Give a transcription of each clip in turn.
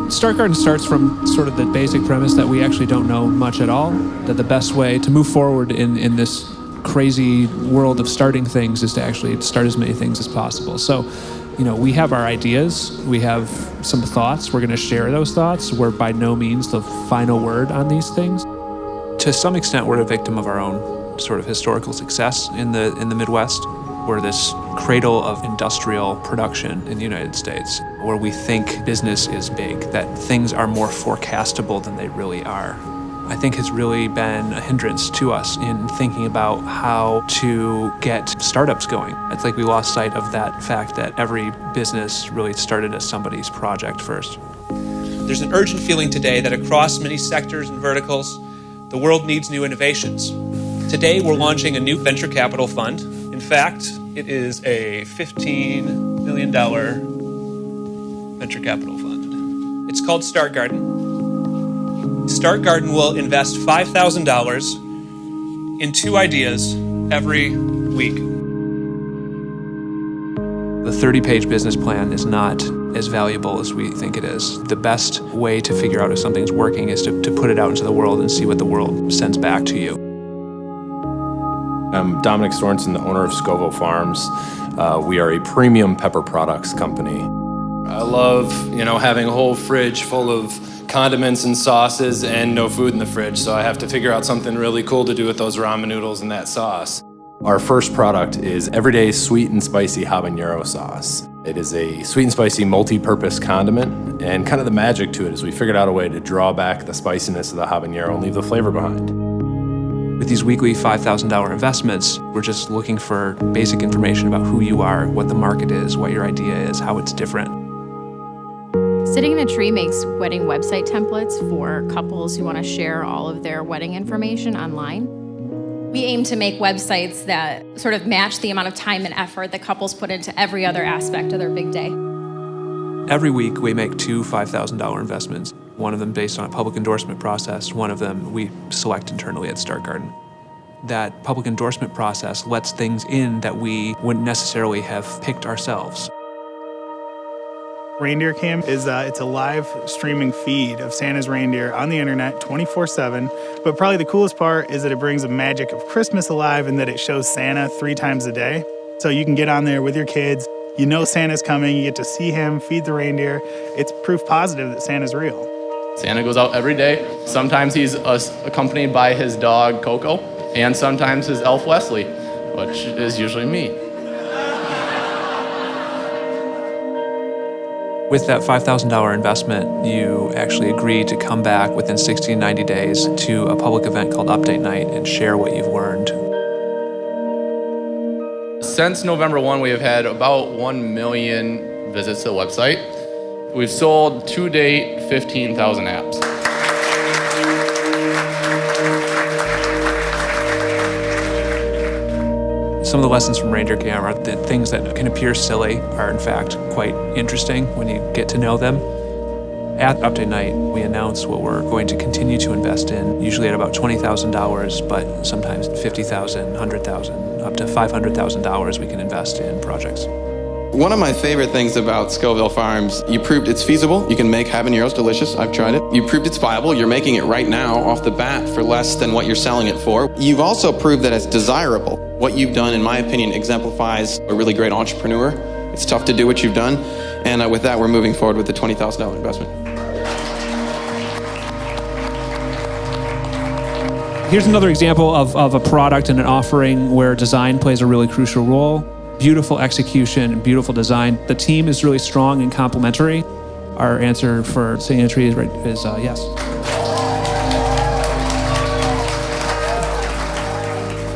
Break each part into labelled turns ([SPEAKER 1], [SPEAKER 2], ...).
[SPEAKER 1] Start Garden starts from sort of the basic premise that we actually don't know much at all, that the best way to move forward in this crazy world of starting things is to actually start as many things as possible. So, we have our ideas, we have some thoughts, we're going to share those thoughts. We're by no means the final word on these things. To some extent, we're a victim of our own sort of historical success in the Midwest. We're this cradle of industrial production in the United States, where we think business is big, that things are more forecastable than they really are. I think has really been a hindrance to us in thinking about how to get startups going. It's like we lost sight of that fact that every business really started as somebody's project first.
[SPEAKER 2] There's an urgent feeling today that across many sectors and verticals, the world needs new innovations. Today, we're launching a new venture capital fund. In fact, it is a $15 million venture capital fund. It's called Start Garden. Start Garden will invest $5,000 in 2 ideas every week.
[SPEAKER 1] The 30-page business plan is not as valuable as we think it is. The best way to figure out if something's working is to put it out into the world and see what the world sends back to you.
[SPEAKER 3] I'm Dominic Sorensen, the owner of Scoville Farms. We are a premium pepper products company. I love, having a whole fridge full of condiments and sauces and no food in the fridge, so I have to figure out something really cool to do with those ramen noodles and that sauce. Our first product is everyday sweet and spicy habanero sauce. It is a sweet and spicy multi-purpose condiment, and kind of the magic to it is we figured out a way to draw back the spiciness of the habanero and leave the flavor behind.
[SPEAKER 1] With these weekly $5,000 investments, we're just looking for basic information about who you are, what the market is, what your idea is, how it's different.
[SPEAKER 4] Sitting in a Tree makes wedding website templates for couples who want to share all of their wedding information online. We aim to make websites that sort of match the amount of time and effort that couples put into every other aspect of their big day.
[SPEAKER 1] Every week, we make 2 $5,000 investments. One of them based on a public endorsement process, one of them we select internally at Start Garden. That public endorsement process lets things in that we wouldn't necessarily have picked ourselves.
[SPEAKER 5] Reindeer Camp is it's a live streaming feed of Santa's reindeer on the internet 24/7. But probably the coolest part is that it brings the magic of Christmas alive and that it shows Santa 3 times a day. So you can get on there with your kids. You know Santa's coming. You get to see him, feed the reindeer. It's proof positive that Santa's real.
[SPEAKER 6] Santa goes out every day. Sometimes he's accompanied by his dog, Coco, and sometimes his elf, Wesley, which is usually me.
[SPEAKER 1] With that $5,000 investment, you actually agree to come back within 60 to 90 days to a public event called Update Night and share what you've learned.
[SPEAKER 6] Since November 1, we have had about 1 million visits to the website. We've sold, to date, 15,000 apps.
[SPEAKER 1] Some of the lessons from Reindeer Camp are that things that can appear silly are in fact quite interesting when you get to know them. At Update Night, we announce what we're going to continue to invest in, usually at about $20,000, but sometimes $50,000, $100,000, up to $500,000 we can invest in projects.
[SPEAKER 7] One of my favorite things about Scoville Farms, you proved it's feasible. You can make habaneros delicious. I've tried it. You proved it's viable. You're making it right now off the bat for less than what you're selling it for. You've also proved that it's desirable. What you've done, in my opinion, exemplifies a really great entrepreneur. It's tough to do what you've done. And with that, we're moving forward with the $20,000 investment.
[SPEAKER 1] Here's another example of a product and an offering where design plays a really crucial role. Beautiful execution, beautiful design. The team is really strong and complementary. Our answer for sitting in a tree is yes.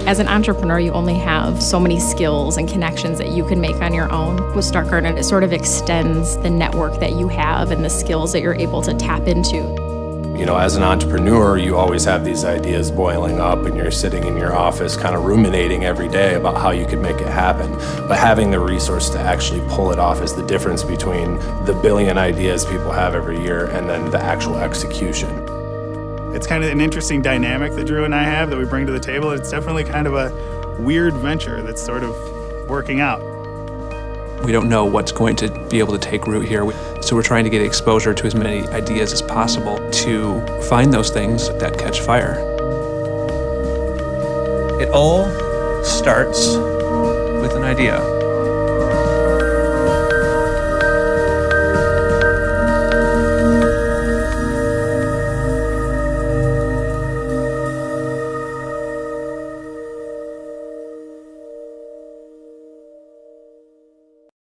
[SPEAKER 4] As an entrepreneur, you only have so many skills and connections that you can make on your own. With Start Garden, it sort of extends the network that you have and the skills that you're able to tap into.
[SPEAKER 3] As an entrepreneur, you always have these ideas boiling up and you're sitting in your office kind of ruminating every day about how you could make it happen. But having the resource to actually pull it off is the difference between the billion ideas people have every year and then the actual execution.
[SPEAKER 5] It's kind of an interesting dynamic that Drew and I have that we bring to the table. It's definitely kind of a weird venture that's sort of working out.
[SPEAKER 1] We don't know what's going to be able to take root here. So we're trying to get exposure to as many ideas as possible to find those things that catch fire.
[SPEAKER 2] It all starts with an idea.